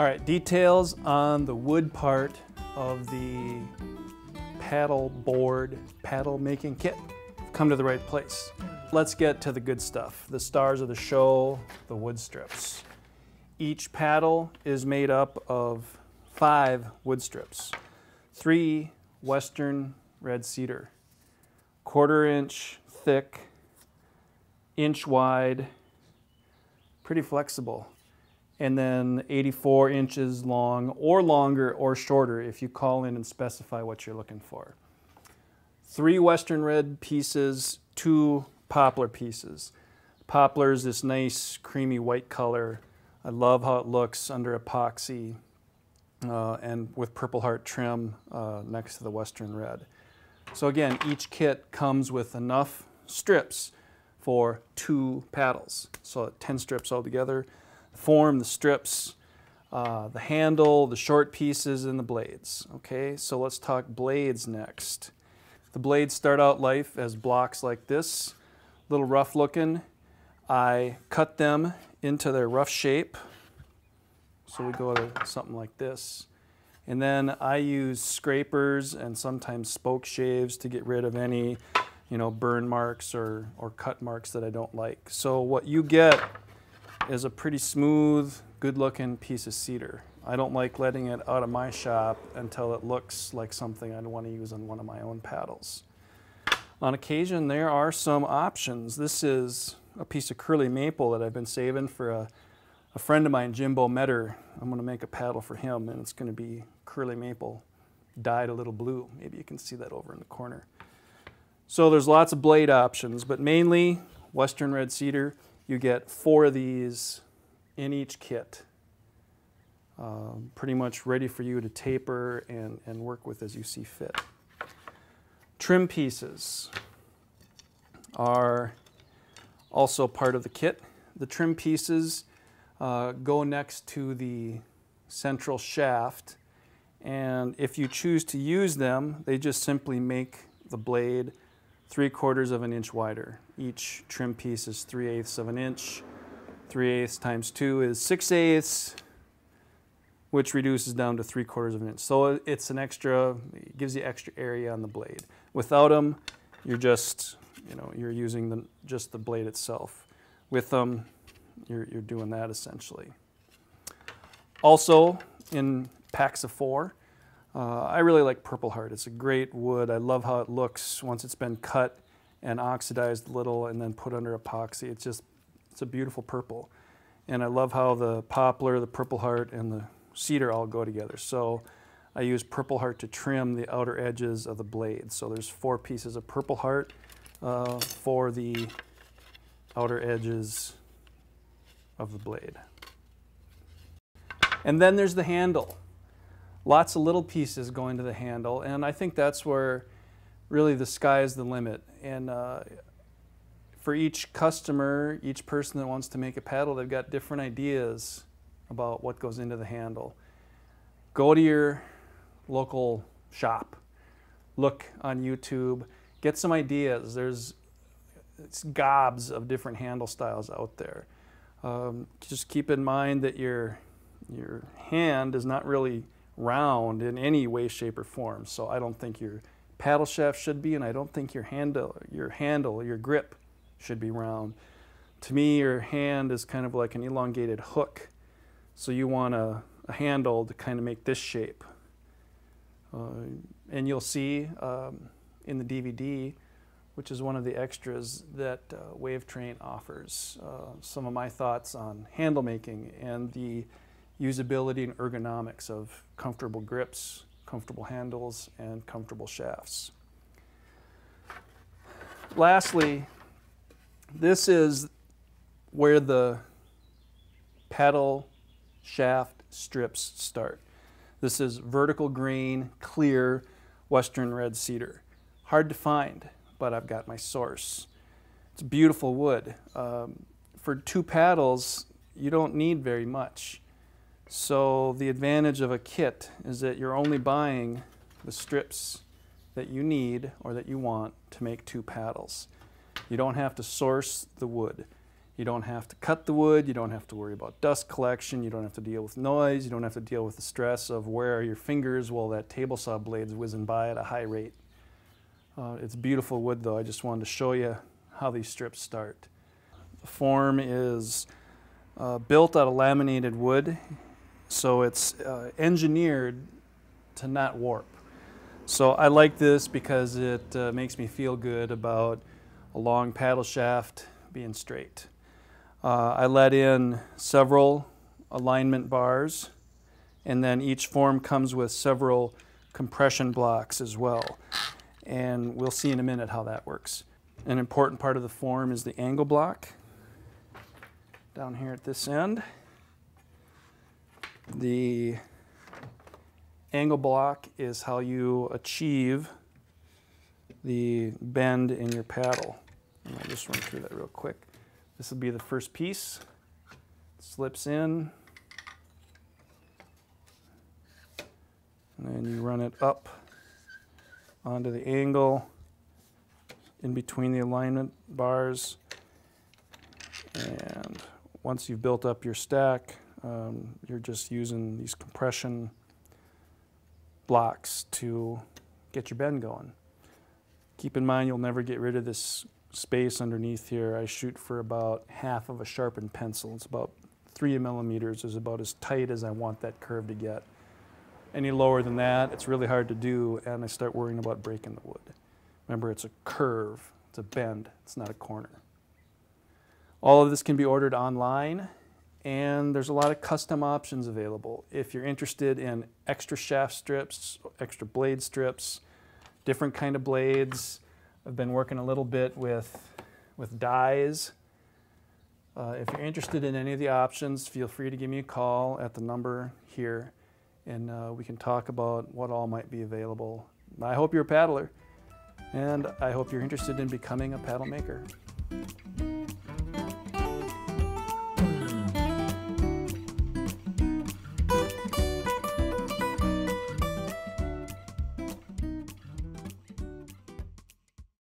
All right, details on the wood part of the paddle board paddle making kit. Come to the right place. Let's get to the good stuff. The stars of the show, the wood strips. Each paddle is made up of 5 wood strips. 3 Western red cedar, 1/4 inch thick, inch wide, pretty flexible. And then 84 inches long, or longer or shorter if you call in and specify what you're looking for. 3 Western red pieces, 2 poplar pieces. Poplar is this nice creamy white color. I love how it looks under epoxy and with Purple Heart trim next to the Western red. So again, each kit comes with enough strips for 2 paddles. So 10 strips altogether. Form the strips, the handle, the short pieces, and the blades. Okay, so let's talk blades next. The blades start out life as blocks like this, a little rough looking. I cut them into their rough shape. So we go to something like this. And then I use scrapers and sometimes spoke shaves to get rid of any, burn marks or cut marks that I don't like. So what you get is a pretty smooth, good-looking piece of cedar. I don't like letting it out of my shop until it looks like something I'd want to use on one of my own paddles. On occasion, there are some options. This is a piece of curly maple that I've been saving for a friend of mine, Jimbo Metter. I'm going to make a paddle for him, and it's going to be curly maple dyed a little blue. Maybe you can see that over in the corner. So there's lots of blade options, but mainly Western red cedar. You get 4 of these in each kit, pretty much ready for you to taper and work with as you see fit. Trim pieces are also part of the kit. The trim pieces go next to the central shaft, and if you choose to use them, they just simply make the blade 3/4 of an inch wider. Each trim piece is 3/8 of an inch. 3/8 times 2 is 6/8, which reduces down to 3/4 of an inch. So it's an extra, it gives you extra area on the blade. Without them, you're just, you're using just the blade itself. With them, you're doing that essentially. Also, in packs of 4, I really like Purple Heart. It's a great wood. I love how it looks once it's been cut and oxidized a little and then put under epoxy. It's a beautiful purple. And I love how the poplar, the Purple Heart, and the cedar all go together. So I use Purple Heart to trim the outer edges of the blade. So there's 4 pieces of Purple Heart for the outer edges of the blade. And then there's the handle. Lots of little pieces go into the handle, and I think that's where really the sky is the limit. And for each customer, each person that wants to make a paddle, they've got different ideas about what goes into the handle. Go to your local shop, look on YouTube, get some ideas. There's gobs of different handle styles out there. Just keep in mind that your hand is not really round in any way, shape, or form. So I don't think your paddle shaft should be, and I don't think your grip should be round. To me, your hand is kind of like an elongated hook. So you want a handle to kind of make this shape. And you'll see in the DVD, which is one of the extras that Wavetrain offers, some of my thoughts on handle making and the usability and ergonomics of comfortable grips, comfortable handles, and comfortable shafts. Lastly, this is where the paddle shaft strips start. This is vertical grain, clear, Western red cedar. Hard to find, but I've got my source. It's beautiful wood. For 2 paddles, you don't need very much. So the advantage of a kit is that you're only buying the strips that you need or that you want to make 2 paddles. You don't have to source the wood. You don't have to cut the wood, you don't have to worry about dust collection, you don't have to deal with noise, you don't have to deal with the stress of where are your fingers while that table saw blade's whizzing by at a high rate. It's beautiful wood though. I just wanted to show you how these strips start. The form is built out of laminated wood, so it's engineered to not warp. So I like this because it makes me feel good about a long paddle shaft being straight. I let in several alignment bars, and then each form comes with several compression blocks as well. And we'll see in a minute how that works. An important part of the form is the angle block down here at this end. The angle block is how you achieve the bend in your paddle. And I'll just run through that real quick. This will be the first piece. Slips in. And then you run it up onto the angle in between the alignment bars. And once you've built up your stack, you're just using these compression blocks to get your bend going. Keep in mind you'll never get rid of this space underneath here. I shoot for about half of a sharpened pencil. It's about 3 millimeters is about as tight as I want that curve to get. Any lower than that, it's really hard to do, and I start worrying about breaking the wood. Remember, it's a curve, it's a bend, it's not a corner. All of this can be ordered online, and there's a lot of custom options available. If you're interested in extra shaft strips, extra blade strips, different kind of blades, I've been working a little bit with dyes. If you're interested in any of the options, feel free to give me a call at the number here, and we can talk about what all might be available. I hope you're a paddler, and I hope you're interested in becoming a paddle maker.